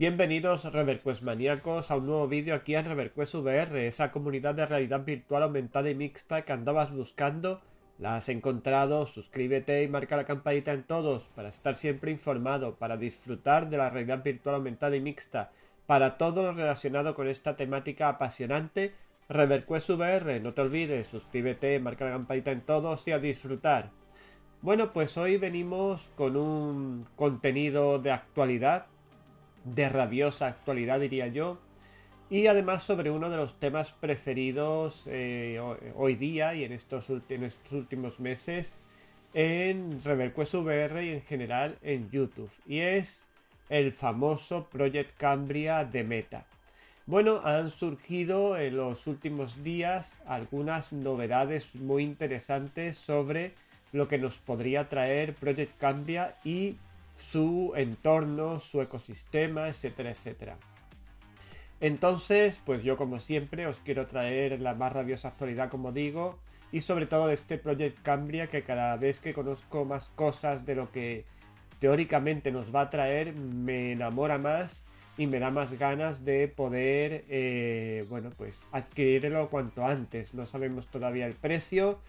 Bienvenidos ReverQuest maníacos a un nuevo vídeo aquí en ReverQuest VR, esa comunidad de realidad virtual aumentada y mixta que andabas buscando. La has encontrado, suscríbete y marca la campanita en todos para estar siempre informado, para disfrutar de la realidad virtual aumentada y mixta, para todo lo relacionado con esta temática apasionante. ReverQuest VR, no te olvides, suscríbete, marca la campanita en todos y a disfrutar. Bueno, pues hoy venimos con un contenido de actualidad, de rabiosa actualidad diría yo, y además sobre uno de los temas preferidos hoy día y en estos últimos meses en ReverQuest VR y en general en YouTube, y es el famoso Project Cambria de Meta. Bueno, han surgido en los últimos días algunas novedades muy interesantes sobre lo que nos podría traer Project Cambria y su entorno, su ecosistema, etcétera, etcétera. Entonces, pues yo como siempre os quiero traer la más rabiosa actualidad, como digo, y sobre todo de este Project Cambria, que cada vez que conozco más cosas de lo que teóricamente nos va a traer, me enamora más y me da más ganas de poder, bueno, pues adquirirlo cuanto antes. No sabemos todavía el precio,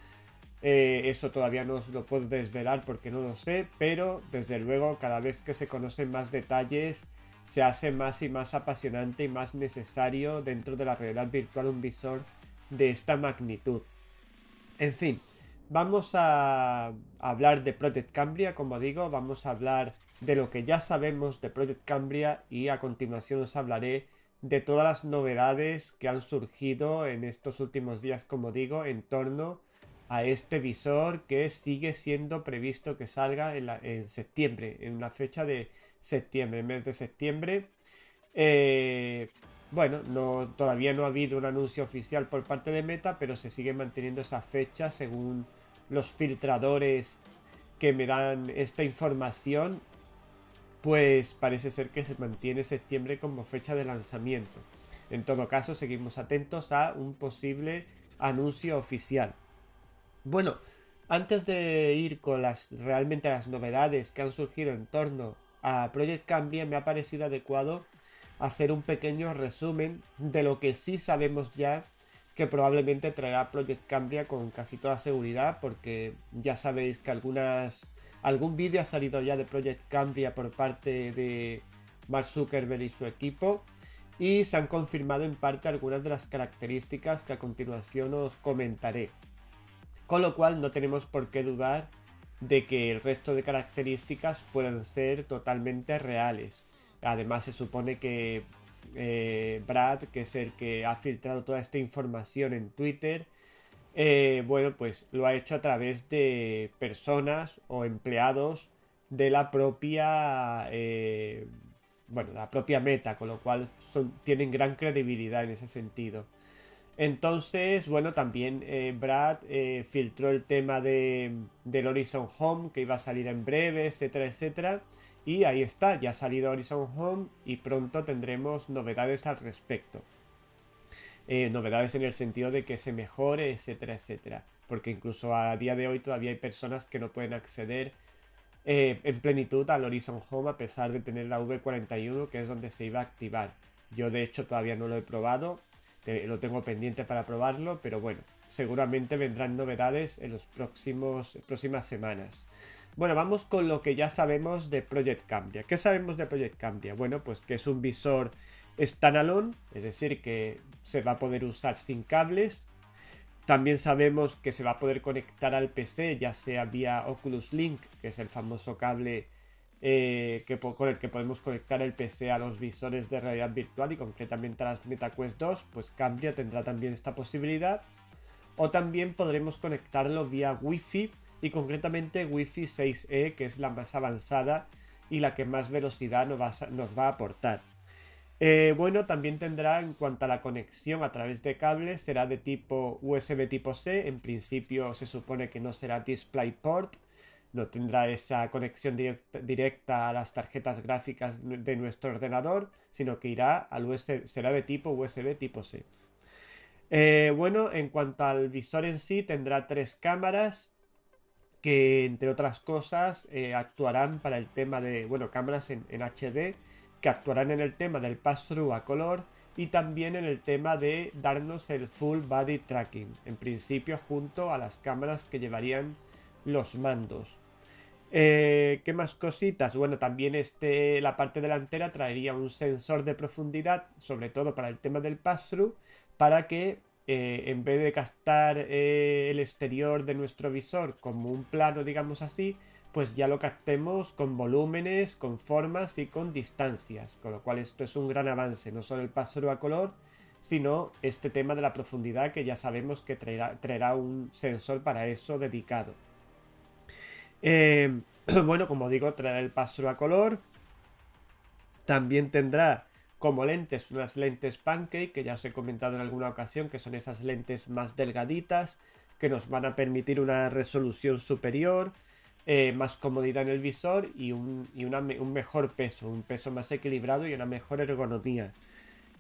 eso todavía no os lo puedo desvelar porque no lo sé, pero desde luego cada vez que se conocen más detalles se hace más y más apasionante y más necesario dentro de la realidad virtual un visor de esta magnitud. En fin, vamos a hablar de Project Cambria, como digo, vamos a hablar de lo que ya sabemos de Project Cambria y a continuación os hablaré de todas las novedades que han surgido en estos últimos días, como digo, en torno a este visor que sigue siendo previsto que salga en septiembre, en una fecha de septiembre, mes de septiembre. Eh, bueno, todavía no ha habido un anuncio oficial por parte de Meta, pero se sigue manteniendo esa fecha según los filtradores que me dan esta información. Pues parece ser que se mantiene septiembre como fecha de lanzamiento. En todo caso, seguimos atentos a un posible anuncio oficial. Bueno, antes de ir con realmente las novedades que han surgido en torno a Project Cambria, me ha parecido adecuado hacer un pequeño resumen de lo que sí sabemos ya que probablemente traerá Project Cambria con casi toda seguridad, porque ya sabéis que algún vídeo ha salido ya de Project Cambria por parte de Mark Zuckerberg y su equipo, y se han confirmado en parte algunas de las características que a continuación os comentaré. Con lo cual no tenemos por qué dudar de que el resto de características puedan ser totalmente reales. Además se supone que Brad, que es el que ha filtrado toda esta información en Twitter, bueno, pues lo ha hecho a través de personas o empleados de la propia, bueno, la propia Meta, con lo cual tienen gran credibilidad en ese sentido. Entonces, bueno, también Brad filtró el tema del Horizon Home que iba a salir en breve, etcétera, etcétera. Y ahí está, ya ha salido Horizon Home y pronto tendremos novedades al respecto. Novedades en el sentido de que se mejore, etcétera, etcétera. Porque incluso a día de hoy todavía hay personas que no pueden acceder en plenitud al Horizon Home a pesar de tener la V41, que es donde se iba a activar. Yo de hecho todavía no lo he probado, lo tengo pendiente para probarlo, pero bueno, seguramente vendrán novedades en las próximas semanas. Bueno, vamos con lo que ya sabemos de Project Cambria. ¿Qué sabemos de Project Cambria? Bueno, pues que es un visor standalone, es decir, que se va a poder usar sin cables. También sabemos que se va a poder conectar al PC, ya sea vía Oculus Link, que es el famoso cable con el que podemos conectar el PC a los visores de realidad virtual y concretamente a las MetaQuest 2, pues Cambria tendrá también esta posibilidad. O también podremos conectarlo vía Wi-Fi y concretamente Wi-Fi 6E, que es la más avanzada y la que más velocidad nos va a aportar. Bueno, también tendrá en cuanto a la conexión a través de cables, será de tipo USB tipo C. En principio se supone que no será DisplayPort, no tendrá esa conexión directa a las tarjetas gráficas de nuestro ordenador, sino que irá al USB, será de tipo USB tipo C. Bueno, en cuanto al visor en sí, tendrá tres cámaras que, entre otras cosas, actuarán para el tema de, bueno, cámaras en HD que actuarán en el tema del pass-through a color y también en el tema de darnos el full body tracking, en principio junto a las cámaras que llevarían los mandos. ¿Qué más cositas? Bueno, también la parte delantera traería un sensor de profundidad, sobre todo para el tema del pass-through, para que en vez de captar el exterior de nuestro visor como un plano, digamos así, pues ya lo captemos con volúmenes, con formas y con distancias. Con lo cual esto es un gran avance, no solo el pass-through a color, sino este tema de la profundidad que ya sabemos que traerá un sensor para eso dedicado. Bueno, como digo, traerá el pass-through a color. También tendrá como lentes unas lentes pancake, que ya os he comentado en alguna ocasión, que son esas lentes más delgaditas, que nos van a permitir una resolución superior, más comodidad en el visor y un mejor peso, un peso más equilibrado y una mejor ergonomía.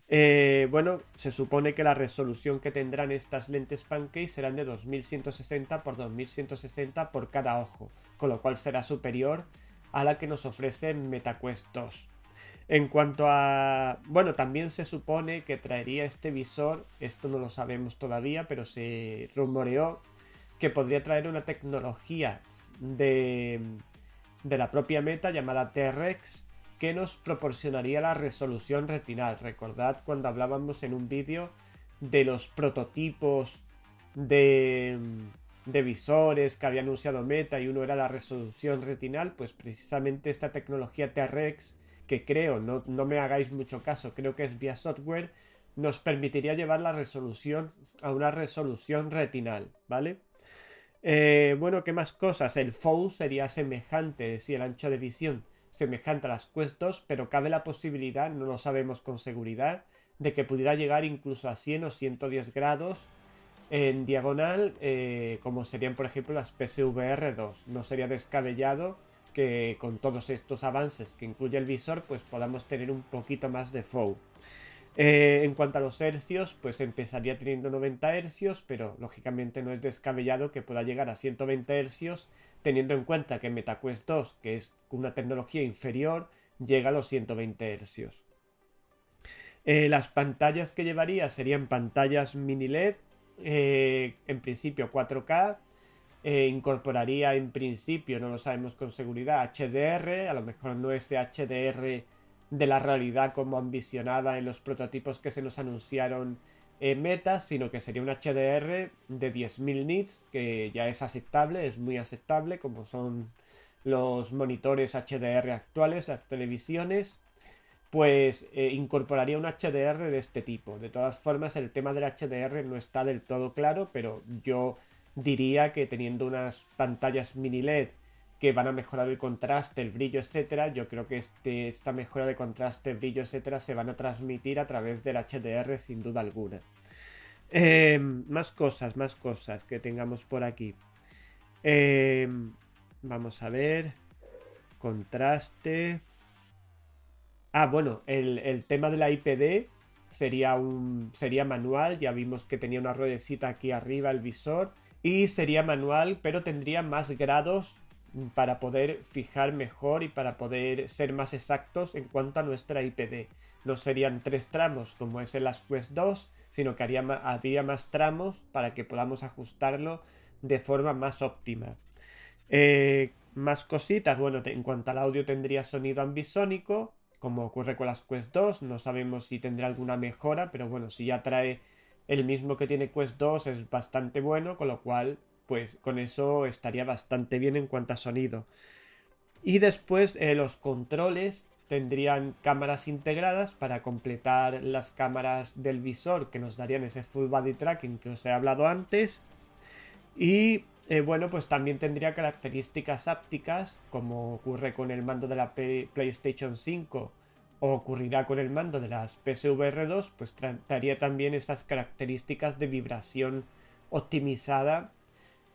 Bueno, se supone que la resolución que tendrán estas lentes pancake serán de 2160 x 2160 por cada ojo, con lo cual será superior a la que nos ofrece MetaQuest 2. En cuanto a... Bueno, también se supone que traería este visor, esto no lo sabemos todavía, pero se rumoreó que podría traer una tecnología de la propia Meta llamada T-Rex, que nos proporcionaría la resolución retinal. Recordad cuando hablábamos en un vídeo de los prototipos de visores que había anunciado Meta y uno era la resolución retinal, pues precisamente esta tecnología T-Rex, que creo, no me hagáis mucho caso, creo que es vía software, nos permitiría llevar la resolución a una resolución retinal, ¿vale? Bueno, ¿qué más cosas? El FOV sería semejante, si el ancho de visión semejante a las Quest 2, pero cabe la posibilidad, no lo sabemos con seguridad, de que pudiera llegar incluso a 100 o 110 grados en diagonal, como serían por ejemplo las PSVR 2. No sería descabellado que con todos estos avances que incluye el visor, pues podamos tener un poquito más de FOV. En cuanto a los hercios, pues empezaría teniendo 90 hercios, pero lógicamente no es descabellado que pueda llegar a 120 hercios, teniendo en cuenta que MetaQuest 2, que es una tecnología inferior, llega a los 120 hercios. Las pantallas que llevaría serían pantallas mini LED, en principio 4K, incorporaría en principio, no lo sabemos con seguridad, HDR, a lo mejor no ese HDR de la realidad como ambicionada en los prototipos que se nos anunciaron en Meta, sino que sería un HDR de 10.000 nits, que ya es aceptable, es muy aceptable, como son los monitores HDR actuales, las televisiones. Pues incorporaría un HDR de este tipo. De todas formas, el tema del HDR no está del todo claro, pero yo diría que teniendo unas pantallas mini LED que van a mejorar el contraste, el brillo, etcétera, yo creo que esta mejora de contraste, brillo, etcétera, se van a transmitir a través del HDR sin duda alguna. Más cosas que tengamos por aquí. Vamos a ver. Contraste. Ah, bueno, el tema de la IPD sería manual. Ya vimos que tenía una ruedecita aquí arriba el visor. Y sería manual, pero tendría más grados para poder fijar mejor y para poder ser más exactos en cuanto a nuestra IPD. No serían 3 tramos como es en las Quest 2, sino que habría más tramos para que podamos ajustarlo de forma más óptima. Más cositas, bueno, en cuanto al audio tendría sonido ambisónico, como ocurre con las Quest 2, no sabemos si tendrá alguna mejora, pero bueno, si ya trae el mismo que tiene Quest 2 es bastante bueno, con lo cual, pues con eso estaría bastante bien en cuanto a sonido. Y después los controles tendrían cámaras integradas para completar las cámaras del visor que nos darían ese full body tracking que os he hablado antes. Y bueno, pues también tendría características ápticas, como ocurre con el mando de la PlayStation 5 o ocurrirá con el mando de las PSVR 2, pues trataría también estas características de vibración optimizada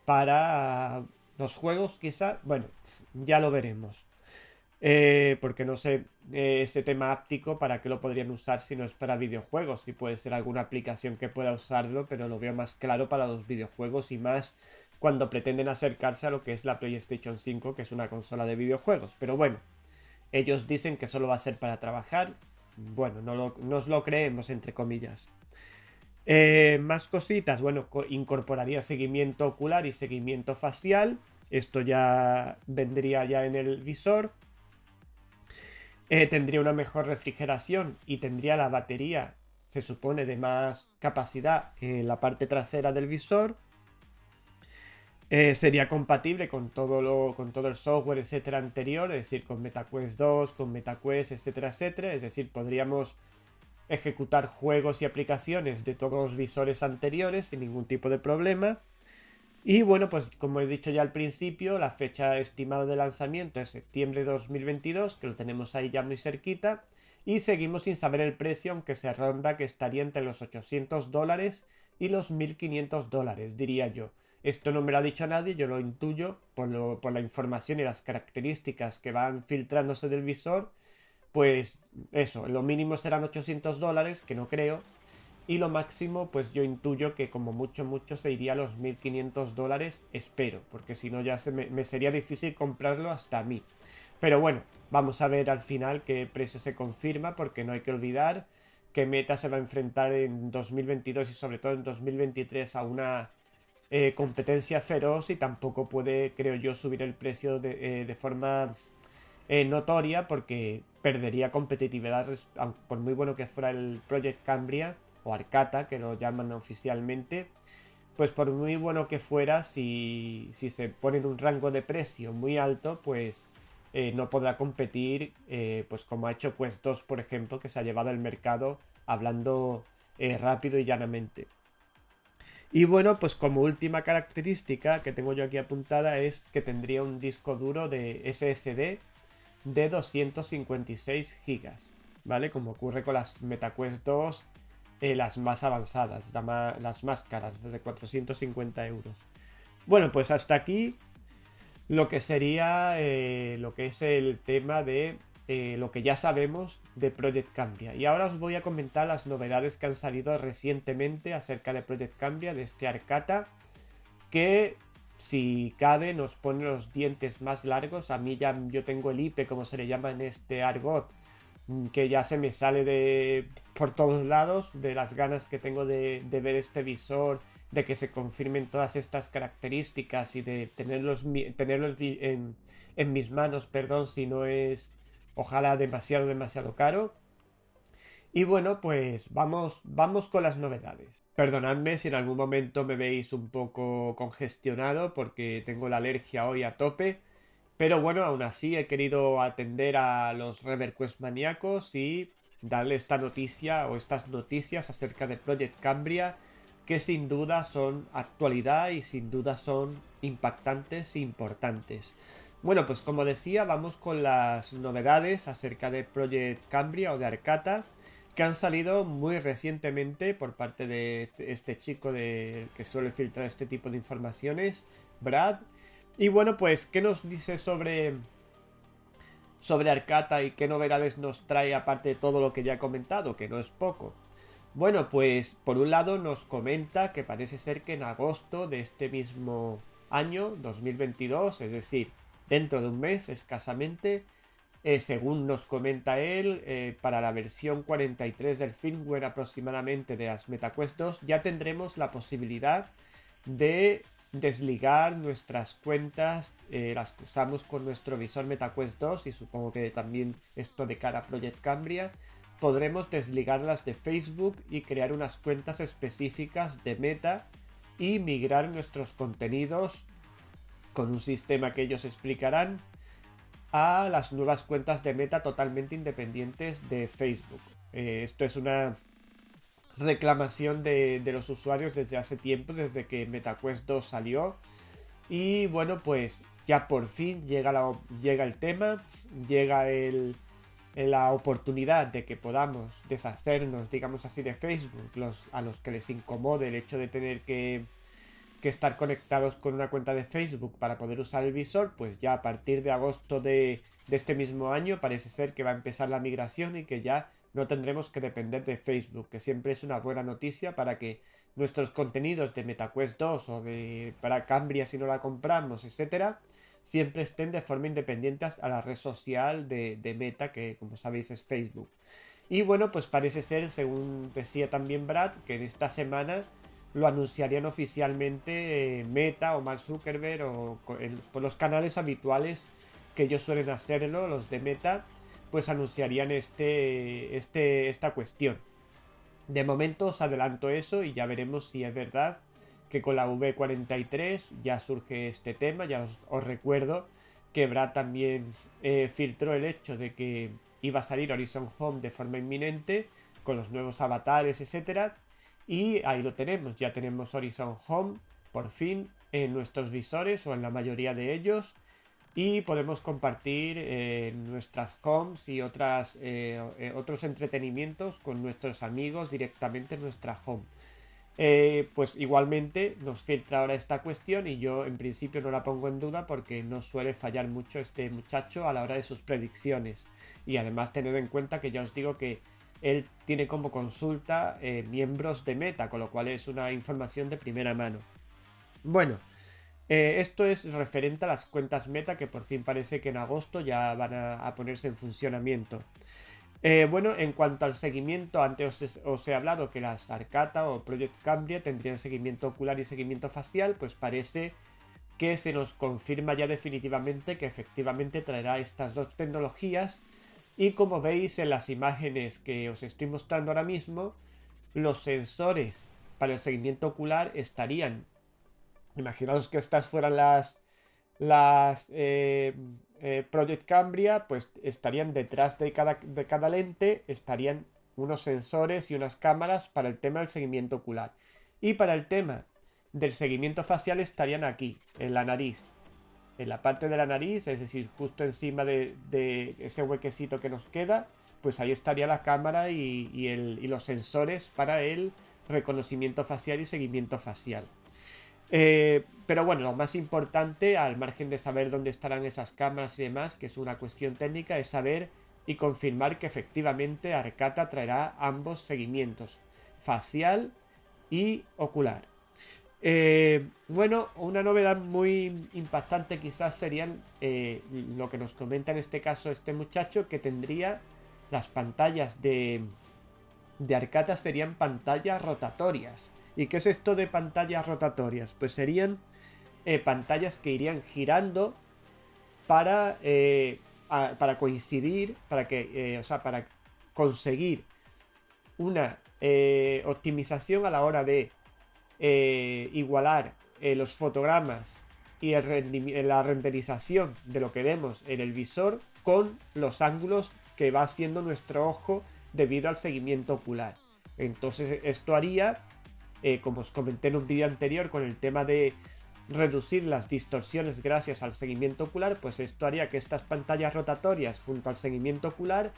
para los juegos, quizá. Bueno, ya lo veremos. Porque no sé ese tema áptico para qué lo podrían usar si no es para videojuegos. Si puede ser alguna aplicación que pueda usarlo, pero lo veo más claro para los videojuegos y más cuando pretenden acercarse a lo que es la PlayStation 5, que es una consola de videojuegos. Pero bueno, Ellos dicen que solo va a ser para trabajar. Bueno, nos lo creemos, entre comillas. Más cositas, bueno, incorporaría seguimiento ocular y seguimiento facial. Esto ya vendría ya en el visor. Tendría una mejor refrigeración y tendría la batería, se supone, de más capacidad en la parte trasera del visor. Sería compatible con todo el software, etcétera, anterior, es decir, con MetaQuest 2, con MetaQuest, etcétera, etcétera. Es decir, podríamos ejecutar juegos y aplicaciones de todos los visores anteriores sin ningún tipo de problema. Y bueno, pues como he dicho ya al principio, la fecha estimada de lanzamiento es septiembre de 2022, que lo tenemos ahí ya muy cerquita. Y seguimos sin saber el precio, aunque se ronda que estaría entre los $800 y los $1500, diría yo. Esto no me lo ha dicho nadie, yo lo intuyo por la información y las características que van filtrándose del visor. Pues eso, lo mínimo serán $800, que no creo, y lo máximo, pues yo intuyo que como mucho, mucho se iría a los $1500, espero, porque si no ya me sería difícil comprarlo hasta a mí. Pero bueno, vamos a ver al final qué precio se confirma, porque no hay que olvidar que Meta se va a enfrentar en 2022 y sobre todo en 2023 a una competencia feroz y tampoco puede, creo yo, subir el precio de forma notoria porque perdería competitividad por muy bueno que fuera el Project Cambria o Arcata, que lo llaman oficialmente. Pues por muy bueno que fuera, si se pone en un rango de precio muy alto, pues no podrá competir, pues como ha hecho Quest 2, por ejemplo, que se ha llevado el mercado hablando rápido y llanamente. Y bueno, pues como última característica que tengo yo aquí apuntada es que tendría un disco duro de SSD de 256 gigas, ¿vale? Como ocurre con las MetaQuest 2, las más avanzadas, las más caras, de 450 euros. Bueno, pues hasta aquí lo que sería lo que es el tema de lo que ya sabemos de Project Cambria. Y ahora os voy a comentar las novedades que han salido recientemente acerca de Project Cambria, de este Arcata, que si cabe nos pone los dientes más largos. A mí ya yo tengo el hipe, como se le llama en este argot, que ya se me sale de por todos lados de las ganas que tengo de ver este visor, de que se confirmen todas estas características y de tenerlos en mis manos, perdón, si no es ojalá demasiado caro. Y bueno, pues vamos con las novedades. Perdonadme si en algún momento me veis un poco congestionado porque tengo la alergia hoy a tope. Pero bueno, aún así he querido atender a los ReverQuest maníacos y darle esta noticia o estas noticias acerca de Project Cambria, que sin duda son actualidad y sin duda son impactantes e importantes. Bueno, pues como decía, vamos con las novedades acerca de Project Cambria o de Arcata, que han salido muy recientemente por parte de este chico que suele filtrar este tipo de informaciones, Brad. Y bueno, pues, ¿qué nos dice sobre Arcata y qué novedades nos trae aparte de todo lo que ya he comentado, que no es poco? Bueno, pues por un lado nos comenta que parece ser que en agosto de este mismo año, 2022, es decir, dentro de un mes escasamente, según nos comenta él, para la versión 43 del firmware aproximadamente de las MetaQuest 2, ya tendremos la posibilidad de desligar nuestras cuentas, las que usamos con nuestro visor MetaQuest 2 y supongo que también esto de cara a Project Cambria, podremos desligarlas de Facebook y crear unas cuentas específicas de Meta y migrar nuestros contenidos con un sistema que ellos explicarán a las nuevas cuentas de Meta totalmente independientes de Facebook. Esto es una reclamación de los usuarios desde hace tiempo, desde que MetaQuest 2 salió. Y bueno, pues ya por fin llega el tema, llega la oportunidad de que podamos deshacernos, digamos así, de Facebook, a los que les incomode el hecho de tener que estar conectados con una cuenta de Facebook para poder usar el visor, pues ya a partir de agosto de este mismo año parece ser que va a empezar la migración y que ya no tendremos que depender de Facebook, que siempre es una buena noticia para que nuestros contenidos de MetaQuest 2 o para Cambria si no la compramos, etcétera, siempre estén de forma independiente a la red social de Meta, que como sabéis es Facebook. Y bueno, pues parece ser, según decía también Brad, que en esta semana lo anunciarían oficialmente Meta o Mark Zuckerberg o por los canales habituales que ellos suelen hacerlo, los de Meta, pues anunciarían esta cuestión. De momento os adelanto eso y ya veremos si es verdad que con la V43 ya surge este tema. Ya os recuerdo que Brad también filtró el hecho de que iba a salir Horizon Home de forma inminente con los nuevos avatares, etcétera. Y ahí lo tenemos, ya tenemos Horizon Home por fin en nuestros visores o en la mayoría de ellos y podemos compartir nuestras homes y otros entretenimientos con nuestros amigos directamente en nuestra home. Pues igualmente nos filtra ahora esta cuestión y yo en principio no la pongo en duda porque no suele fallar mucho este muchacho a la hora de sus predicciones. Y además tened en cuenta que ya os digo que él tiene como consulta miembros de Meta, con lo cual es una información de primera mano. Bueno, esto es referente a las cuentas Meta que por fin parece que en agosto ya van a ponerse en funcionamiento. Bueno, en cuanto al seguimiento, antes os he hablado que las Arcata o Project Cambria tendrían seguimiento ocular y seguimiento facial, pues parece que se nos confirma ya definitivamente que efectivamente traerá estas dos tecnologías y como veis en las imágenes que os estoy mostrando ahora mismo, los sensores para el seguimiento ocular estarían, imaginaos que estas fueran las Project Cambria, pues estarían detrás de cada lente, estarían unos sensores y unas cámaras para el tema del seguimiento ocular. Y para el tema del seguimiento facial estarían aquí, en la nariz. En la parte de la nariz, es decir, justo encima de ese huequecito que nos queda, pues ahí estaría la cámara y los sensores para el reconocimiento facial y seguimiento facial. Pero bueno, lo más importante, al margen de saber dónde estarán esas cámaras y demás, que es una cuestión técnica, es saber y confirmar que efectivamente Arcata traerá ambos seguimientos, facial y ocular. Bueno, una novedad muy impactante quizás serían lo que nos comenta en este caso este muchacho, que tendría las pantallas de Arcata serían pantallas rotatorias. ¿Y qué es esto de pantallas rotatorias? Pues serían pantallas que irían girando para coincidir, para conseguir una optimización a la hora de igualar los fotogramas y la renderización de lo que vemos en el visor con los ángulos que va haciendo nuestro ojo debido al seguimiento ocular. Entonces esto haría, como os comenté en un vídeo anterior con el tema de reducir las distorsiones gracias al seguimiento ocular, pues esto haría que estas pantallas rotatorias junto al seguimiento ocular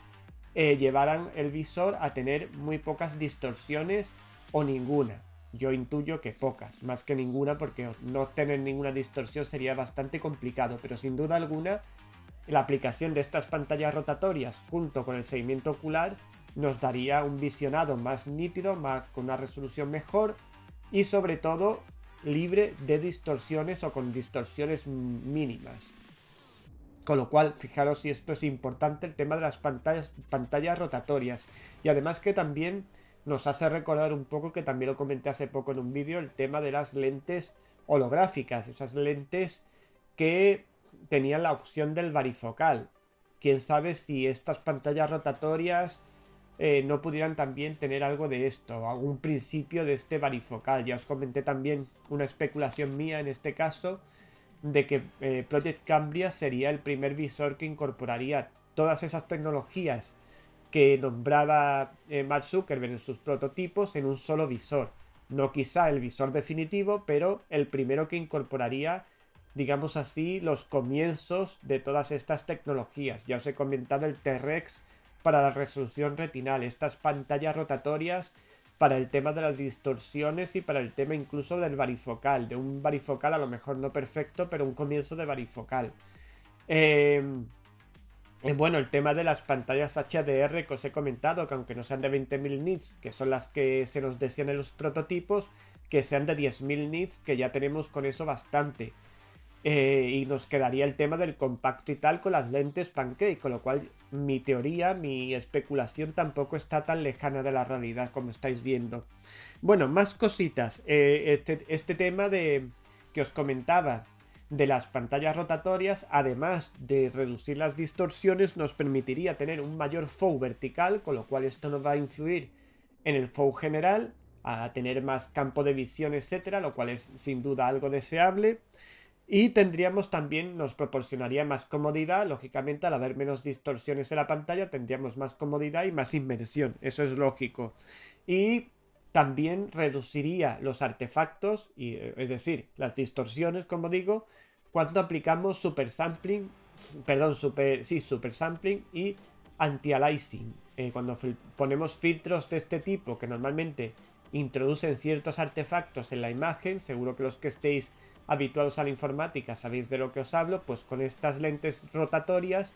llevaran el visor a tener muy pocas distorsiones o ninguna. Yo intuyo que pocas, más que ninguna, porque no tener ninguna distorsión sería bastante complicado, pero sin duda alguna la aplicación de estas pantallas rotatorias junto con el seguimiento ocular nos daría un visionado más nítido, con una resolución mejor y sobre todo libre de distorsiones o con distorsiones mínimas. Con lo cual, fijaros si esto es importante, el tema de las pantallas rotatorias. Y además que también nos hace recordar un poco, que también lo comenté hace poco en un vídeo, el tema de las lentes holográficas, esas lentes que tenían la opción del varifocal. Quién sabe si estas pantallas rotatorias no pudieran también tener algo de esto, algún principio de este varifocal. Ya os comenté también una especulación mía en este caso, de que Project Cambria sería el primer visor que incorporaría todas esas tecnologías que nombraba Mark Zuckerberg en sus prototipos en un solo visor. No quizá el visor definitivo, pero el primero que incorporaría, digamos así, los comienzos de todas estas tecnologías. Ya os he comentado el T-Rex para la resolución retinal, estas pantallas rotatorias para el tema de las distorsiones y para el tema incluso del varifocal, de un varifocal a lo mejor no perfecto, pero un comienzo de varifocal. Bueno, el tema de las pantallas HDR que os he comentado, que aunque no sean de 20.000 nits, que son las que se nos decían en los prototipos, que sean de 10.000 nits, que ya tenemos con eso bastante. Y nos quedaría el tema del compacto y tal con las lentes pancake, con lo cual mi teoría, mi especulación tampoco está tan lejana de la realidad como estáis viendo. Bueno, más cositas. Este tema de que os comentaba de las pantallas rotatorias, además de reducir las distorsiones, nos permitiría tener un mayor flow vertical, con lo cual esto nos va a influir en el flow general, a tener más campo de visión, etcétera, lo cual es sin duda algo deseable. Y tendríamos también, nos proporcionaría más comodidad, lógicamente al haber menos distorsiones en la pantalla tendríamos más comodidad y más inmersión, eso es lógico. Y también reduciría los artefactos, es decir, las distorsiones, como digo, cuando aplicamos super sampling, perdón, super sampling y anti-aliasing. Cuando ponemos filtros de este tipo que normalmente introducen ciertos artefactos en la imagen, seguro que los que estéis habituados a la informática sabéis de lo que os hablo, pues con estas lentes rotatorias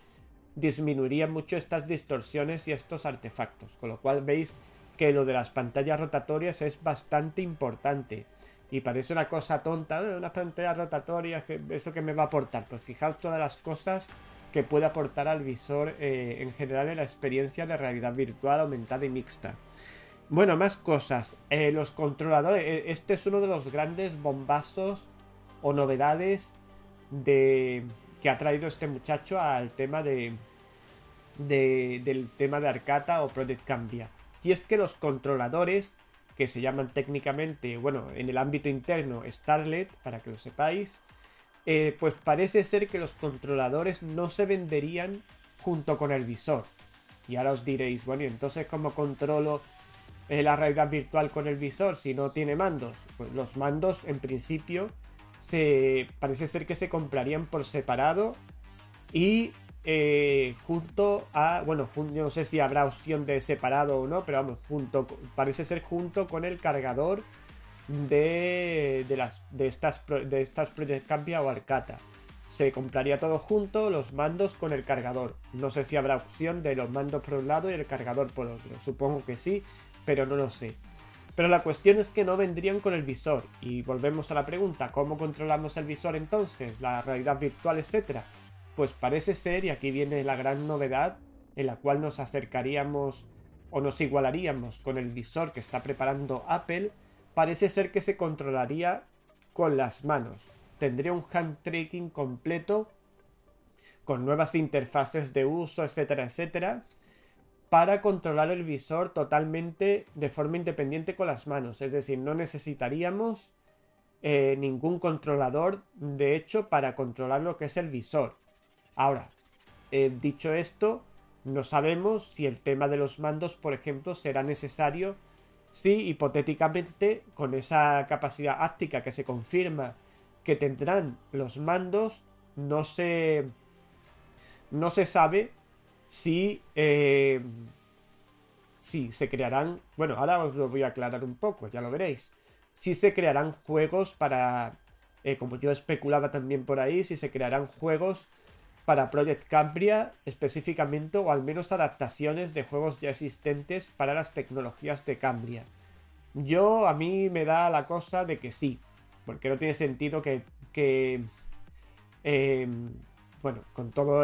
disminuiría mucho estas distorsiones y estos artefactos, con lo cual veis que lo de las pantallas rotatorias es bastante importante. Y parece una cosa tonta, una pantalla rotatoria, ¿eso que me va a aportar? Pues fijaos todas las cosas que puede aportar al visor en general en la experiencia de realidad virtual aumentada y mixta. Bueno, más cosas. Los controladores. Este es uno de los grandes bombazos o novedades que ha traído este muchacho al tema del tema de Arcata o Project Cambria. Y es que los controladores, que se llaman técnicamente, bueno, en el ámbito interno Starlet, para que lo sepáis, pues parece ser que los controladores no se venderían junto con el visor. Y ahora os diréis, bueno, ¿y entonces cómo controlo la realidad virtual con el visor si no tiene mandos? Pues los mandos en principio parece ser que se comprarían por separado y junto a, bueno, yo no sé si habrá opción de separado o no, pero vamos, parece ser junto con el cargador de estas Project Cambia o Arcata. Se compraría todo junto, los mandos con el cargador. No sé si habrá opción de los mandos por un lado y el cargador por otro. Supongo que sí, pero no lo sé. Pero la cuestión es que no vendrían con el visor. Y volvemos a la pregunta, ¿cómo controlamos el visor entonces? La realidad virtual, etcétera. Pues parece ser, y aquí viene la gran novedad, en la cual nos acercaríamos o nos igualaríamos con el visor que está preparando Apple, parece ser que se controlaría con las manos. Tendría un hand tracking completo con nuevas interfaces de uso, etcétera, etcétera, para controlar el visor totalmente de forma independiente con las manos. Es decir, no necesitaríamos ningún controlador, de hecho, para controlar lo que es el visor. Ahora, dicho esto, no sabemos si el tema de los mandos, por ejemplo, será necesario si hipotéticamente con esa capacidad áptica que se confirma que tendrán los mandos, no se sabe si, si se crearán, bueno, ahora os lo voy a aclarar un poco, ya lo veréis, si se crearán juegos para, como yo especulaba también por ahí, si se crearán juegos para Project Cambria específicamente o al menos adaptaciones de juegos ya existentes para las tecnologías de Cambria. A mí me da la cosa de que sí, porque no tiene sentido que eh, bueno, con todo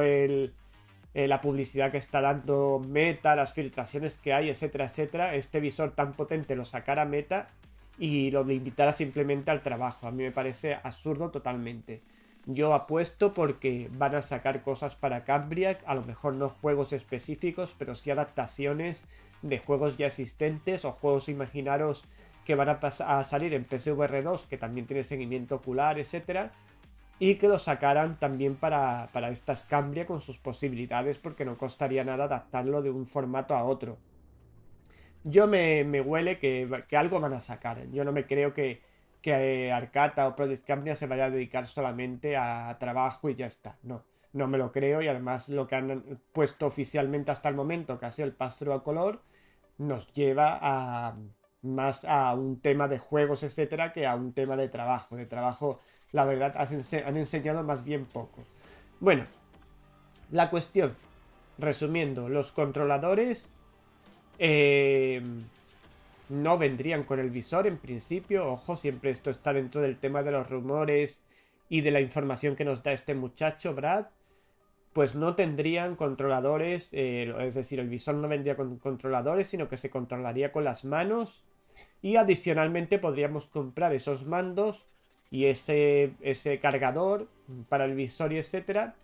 la publicidad que está dando Meta, las filtraciones que hay, etcétera, etcétera, este visor tan potente lo sacara Meta y lo invitara simplemente al trabajo. A mí me parece absurdo totalmente. Yo apuesto porque van a sacar cosas para Cambria, a lo mejor no juegos específicos, pero sí adaptaciones de juegos ya existentes o juegos, imaginaros, que van a salir en PSVR 2, que también tiene seguimiento ocular, etcétera, y que lo sacaran también para estas Cambria con sus posibilidades, porque no costaría nada adaptarlo de un formato a otro. Me huele que algo van a sacar. Yo no me creo que Arcata o Project Cambria se vaya a dedicar solamente a trabajo y ya está. No, no me lo creo, y además lo que han puesto oficialmente hasta el momento, que ha sido el pass-through a color, nos lleva a más a un tema de juegos, etcétera, que a un tema de trabajo. De trabajo, la verdad, han enseñado más bien poco. Bueno, la cuestión, resumiendo, los controladores eh, no vendrían con el visor en principio. Ojo, siempre esto está dentro del tema de los rumores y de la información que nos da este muchacho, Brad, pues no tendrían controladores, es decir, el visor no vendría con controladores, sino que se controlaría con las manos. Y adicionalmente podríamos comprar esos mandos y ese cargador para el visor y etcétera.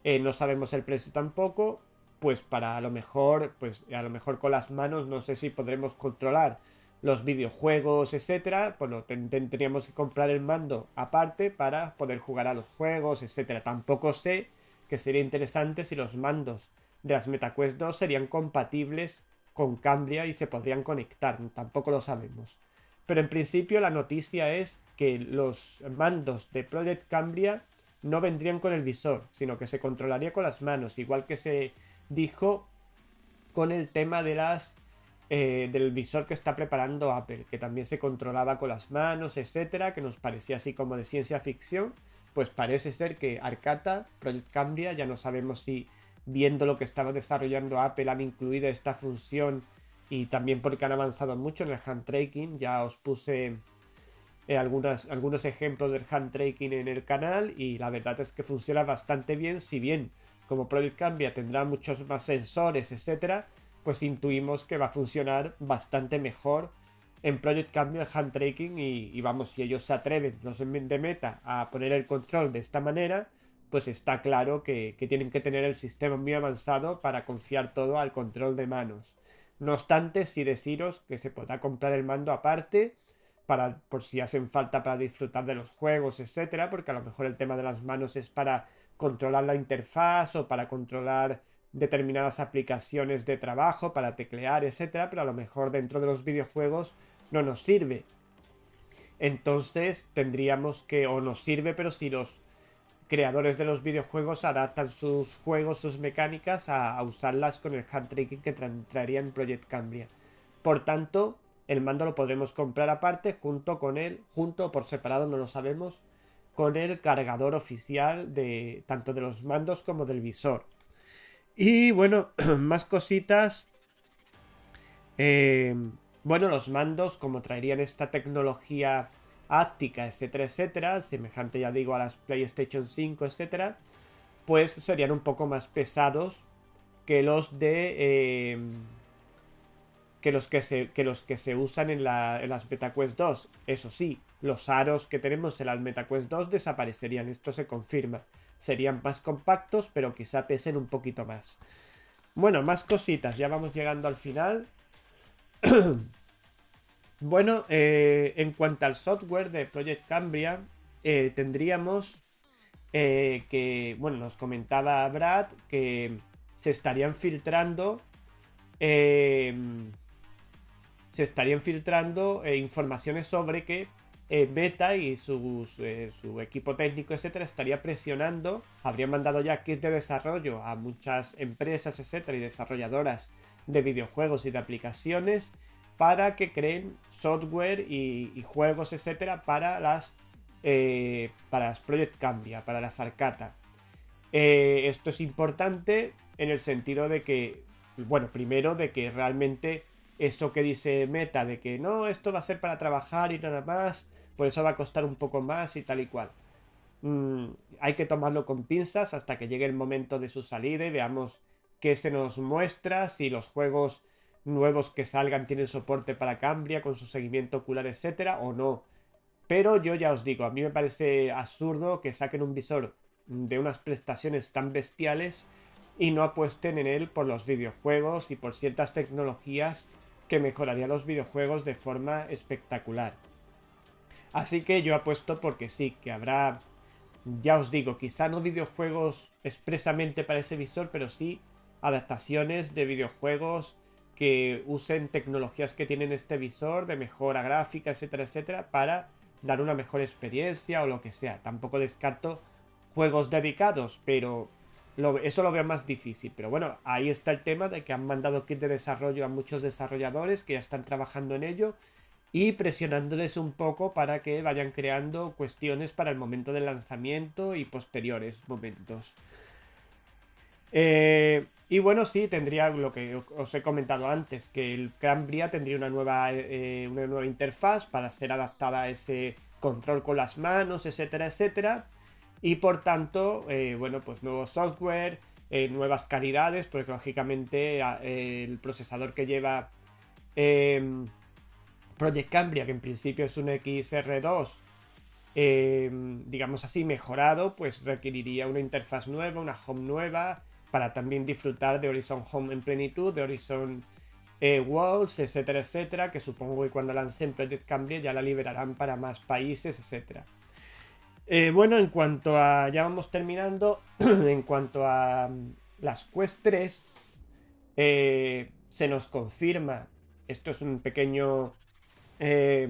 No sabemos el precio tampoco. Pues para a lo mejor, pues a lo mejor con las manos no sé si podremos controlar los videojuegos, etcétera. Bueno, tendríamos que comprar el mando aparte para poder jugar a los juegos, etcétera. Tampoco sé que sería interesante si los mandos de las MetaQuest 2 serían compatibles con Cambria y se podrían conectar. Tampoco lo sabemos. Pero en principio la noticia es que los mandos de Project Cambria no vendrían con el visor, sino que se controlaría con las manos, igual que se dijo con el tema de del visor que está preparando Apple, que también se controlaba con las manos, etcétera, que nos parecía así como de ciencia ficción. Pues parece ser que Arcata, Project Cambria, ya no sabemos si viendo lo que estaba desarrollando Apple han incluido esta función y también porque han avanzado mucho en el hand tracking. Ya os puse algunos ejemplos del hand tracking en el canal y la verdad es que funciona bastante bien, si bien como Project Cambria tendrá muchos más sensores, etcétera, pues intuimos que va a funcionar bastante mejor en Project Cambria el hand tracking y vamos, si ellos se atreven, los de Meta, a poner el control de esta manera, pues está claro que tienen que tener el sistema muy avanzado para confiar todo al control de manos. No obstante, sí deciros que se podrá comprar el mando aparte por si hacen falta para disfrutar de los juegos, etcétera, porque a lo mejor el tema de las manos es para controlar la interfaz o para controlar determinadas aplicaciones de trabajo, para teclear, etcétera, pero a lo mejor dentro de los videojuegos no nos sirve. Entonces tendríamos que, o nos sirve, pero si los creadores de los videojuegos adaptan sus juegos, sus mecánicas a usarlas con el hand tracking que traería en Project Cambria. Por tanto, el mando lo podremos comprar aparte junto con él, junto o por separado, no lo sabemos, con el cargador oficial de tanto de los mandos como del visor. Y bueno, más cositas. Eh, bueno, los mandos, como traerían esta tecnología áptica, etcétera, etcétera, semejante ya digo a las PlayStation 5, etcétera, pues serían un poco más pesados que los de que los que se usan en las MetaQuest 2. Eso sí, los aros que tenemos en las MetaQuest 2 desaparecerían, esto se confirma. Serían más compactos, pero quizá pesen un poquito más. Bueno, más cositas, ya vamos llegando al final. Bueno, en cuanto al software de Project Cambria, tendríamos que, bueno, nos comentaba Brad que se estarían filtrando eh, informaciones sobre que Meta y su equipo técnico, etcétera, estaría presionando, habrían mandado ya kits de desarrollo a muchas empresas, etcétera, y desarrolladoras de videojuegos y de aplicaciones para que creen software y juegos, etcétera, para las Project Cambria, para las Arcata. Esto es importante en el sentido de que, bueno, primero de que realmente eso que dice Meta de que no, esto va a ser para trabajar y nada más, por eso va a costar un poco más y tal y cual. Hay que tomarlo con pinzas hasta que llegue el momento de su salida y veamos qué se nos muestra, si los juegos nuevos que salgan tienen soporte para Cambria con su seguimiento ocular, etcétera, o no. Pero yo ya os digo, a mí me parece absurdo que saquen un visor de unas prestaciones tan bestiales y no apuesten en él por los videojuegos y por ciertas tecnologías que mejorarían los videojuegos de forma espectacular. Así que yo apuesto porque sí, que habrá, ya os digo, quizá no videojuegos expresamente para ese visor, pero sí adaptaciones de videojuegos que usen tecnologías que tienen este visor de mejora gráfica, etcétera, etcétera, para dar una mejor experiencia o lo que sea. Tampoco descarto juegos dedicados, pero eso lo veo más difícil. Pero bueno, ahí está el tema de que han mandado kit de desarrollo a muchos desarrolladores que ya están trabajando en ello y presionándoles un poco para que vayan creando cuestiones para el momento del lanzamiento y posteriores momentos. Y bueno, sí, tendría lo que os he comentado antes, que el Cambria tendría una nueva interfaz para ser adaptada a ese control con las manos, etcétera, etcétera. y por tanto, bueno, pues nuevo software, nuevas calidades, porque lógicamente el procesador que lleva Project Cambria, que en principio es un XR2, digamos así, mejorado, pues requeriría una interfaz nueva, una home nueva, para también disfrutar de Horizon Home en plenitud, de Horizon Worlds, etcétera, etcétera, que supongo que cuando lancen Project Cambria ya la liberarán para más países, etcétera. Bueno, en cuanto a, ya vamos terminando, en cuanto a las Quest 3, se nos confirma, esto es un eh,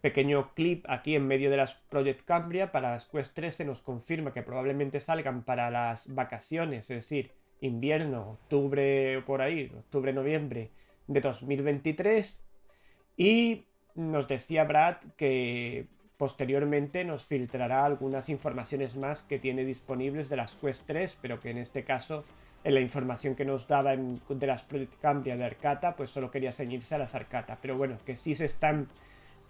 pequeño clip aquí en medio de las Project Cambria, para las Quest 3 se nos confirma que probablemente salgan para las vacaciones, es decir, invierno, octubre o por ahí, octubre-noviembre de 2023, y nos decía Brad que posteriormente nos filtrará algunas informaciones más que tiene disponibles de las Quest 3, pero que en este caso, en la información que nos daba de las Project Cambria de Arcata, pues solo quería ceñirse a las Arcata. Pero bueno, que sí se están...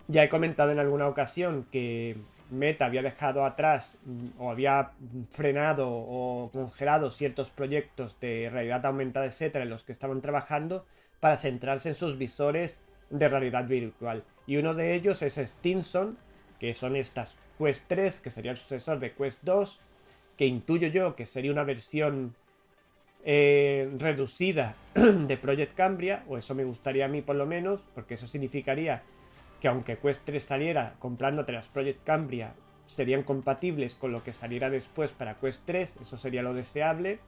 Ya he comentado en alguna ocasión que Meta había dejado atrás o había frenado o congelado ciertos proyectos de realidad aumentada, etcétera, en los que estaban trabajando para centrarse en sus visores de realidad virtual. Y uno de ellos es Stinson, que son estas Quest 3, que sería el sucesor de Quest 2, que intuyo yo que sería una versión reducida de Project Cambria, o eso me gustaría a mí por lo menos, porque eso significaría que aunque Quest 3 saliera comprándote las Project Cambria, serían compatibles con lo que saliera después para Quest 3, eso sería lo deseable.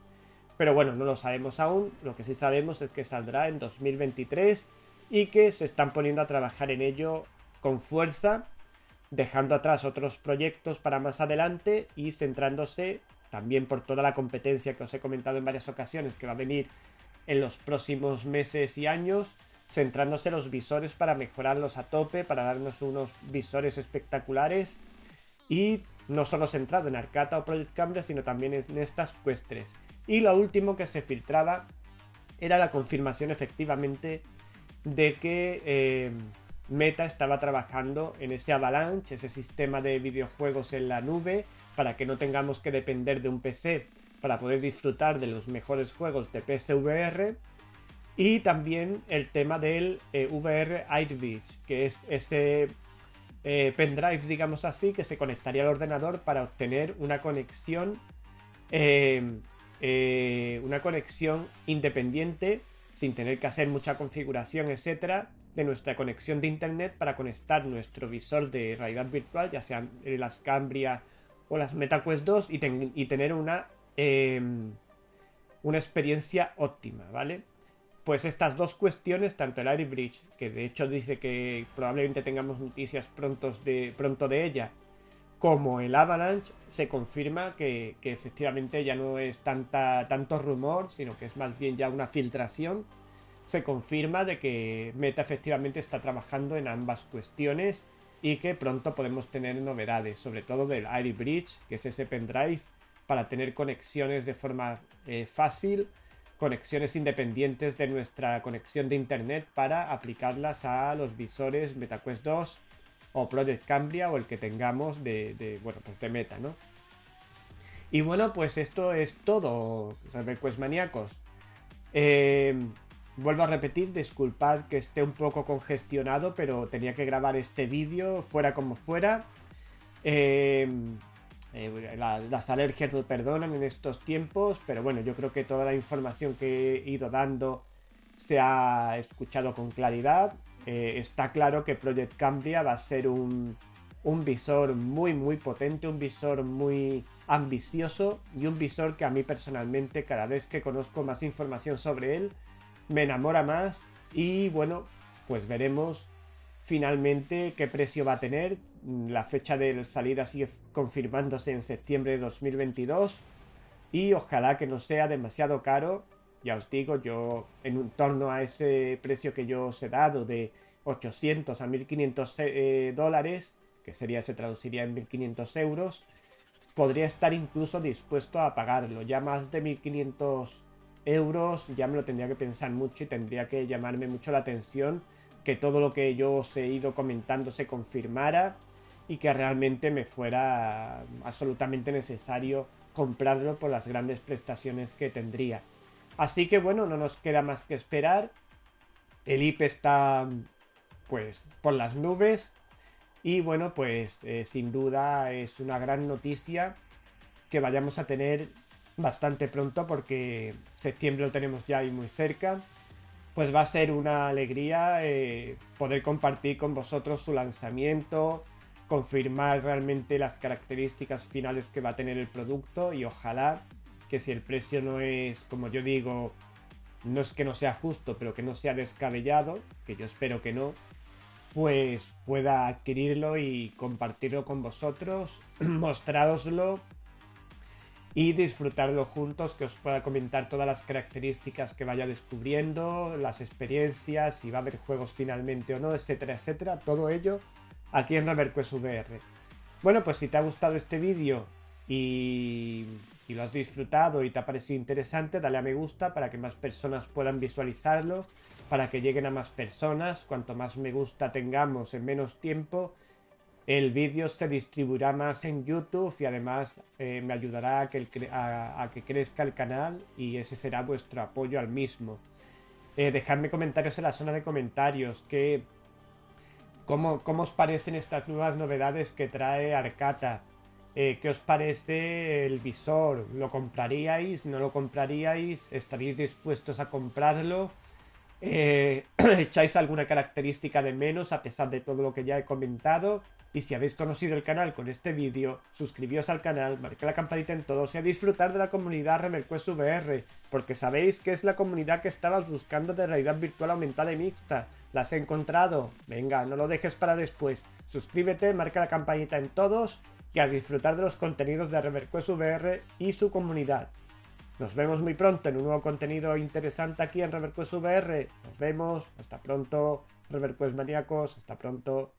Pero bueno, no lo sabemos aún, lo que sí sabemos es que saldrá en 2023 y que se están poniendo a trabajar en ello con fuerza, dejando atrás otros proyectos para más adelante y centrándose también por toda la competencia que os he comentado en varias ocasiones que va a venir en los próximos meses y años, centrándose en los visores para mejorarlos a tope, para darnos unos visores espectaculares y no solo centrado en Arcata o Project Cambria, sino también en estas Quest 3. Y lo último que se filtraba era la confirmación efectivamente de que Meta estaba trabajando en ese Avalanche, ese sistema de videojuegos en la nube, para que no tengamos que depender de un PC para poder disfrutar de los mejores juegos de PC VR. Y también el tema del VR Airbridge, que es ese pendrive, digamos así, que se conectaría al ordenador para obtener eh, una conexión independiente, sin tener que hacer mucha configuración, etcétera, de nuestra conexión de internet para conectar nuestro visor de realidad virtual, ya sean las Cambria o las MetaQuest 2, y tener una experiencia óptima, ¿vale? Pues estas dos cuestiones, tanto el Airy Bridge, que de hecho dice que probablemente tengamos noticias pronto de ella, como el Avalanche, se confirma que efectivamente ya no es tanto rumor, sino que es más bien ya una filtración. Se confirma de que Meta efectivamente está trabajando en ambas cuestiones y que pronto podemos tener novedades, sobre todo del Airy Bridge, que es ese pendrive para tener conexiones de forma fácil, conexiones independientes de nuestra conexión de internet para aplicarlas a los visores MetaQuest 2 o Project Cambria o el que tengamos bueno, pues de Meta, ¿no? Y bueno, pues esto es todo, ReverQuest maníacos. Eh, Vuelvo a repetir, disculpad que esté un poco congestionado, pero tenía que grabar este vídeo fuera como fuera. Eh, las alergias no perdonan en estos tiempos, pero bueno, yo creo que toda la información que he ido dando se ha escuchado con claridad. Está claro que Project Cambria va a ser un visor muy muy potente, un visor muy ambicioso y un visor que a mí personalmente cada vez que conozco más información sobre él me enamora más. Y bueno, pues veremos finalmente qué precio va a tener. La fecha de salida sigue confirmándose en septiembre de 2022 y ojalá que no sea demasiado caro. Ya os digo, yo en torno a ese precio que yo os he dado de 800 a 1500 dólares, que se traduciría en 1500 euros, podría estar incluso dispuesto a pagarlo. Ya más de 1500 euros ya me lo tendría que pensar mucho y tendría que llamarme mucho la atención que todo lo que yo os he ido comentando se confirmara y que realmente me fuera absolutamente necesario comprarlo por las grandes prestaciones que tendría. Así que bueno, no nos queda más que esperar. El IP está pues por las nubes y bueno, pues sin duda es una gran noticia que vayamos a tener bastante pronto, porque septiembre lo tenemos ya ahí muy cerca. Pues va a ser una alegría poder compartir con vosotros su lanzamiento, confirmar realmente las características finales que va a tener el producto, y ojalá que, si el precio no es, como yo digo, no es que no sea justo, pero que no sea descabellado, que yo espero que no, pues pueda adquirirlo y compartirlo con vosotros, mostrároslo y disfrutarlo juntos, que os pueda comentar todas las características que vaya descubriendo, las experiencias, si va a haber juegos finalmente o no, etcétera, etcétera. Todo ello aquí en ReverQuest VR. Bueno, pues si te ha gustado este vídeo y lo has disfrutado y te ha parecido interesante, dale a me gusta para que más personas puedan visualizarlo, para que lleguen a más personas. Cuanto más me gusta tengamos en menos tiempo, el vídeo se distribuirá más en YouTube, y además me ayudará a que crezca el canal, y ese será vuestro apoyo al mismo. Dejadme comentarios en la zona de comentarios. ¿Cómo os parecen estas nuevas novedades que trae Arcata? ¿Qué os parece el visor? ¿Lo compraríais? ¿No lo compraríais? ¿Estaríais dispuestos a comprarlo? ¿Echáis alguna característica de menos a pesar de todo lo que ya he comentado? Y si habéis conocido el canal con este vídeo, suscribíos al canal, marcad la campanita en todos y a disfrutar de la comunidad ReverQuest VR, porque sabéis que es la comunidad que estabas buscando de realidad virtual aumentada y mixta. ¿La has encontrado? Venga, no lo dejes para después. Suscríbete, marca la campanita en todos y a disfrutar de los contenidos de ReverQuest VR y su comunidad. Nos vemos muy pronto en un nuevo contenido interesante aquí en ReverQuest VR. Nos vemos, hasta pronto, ReverQuest maníacos, hasta pronto.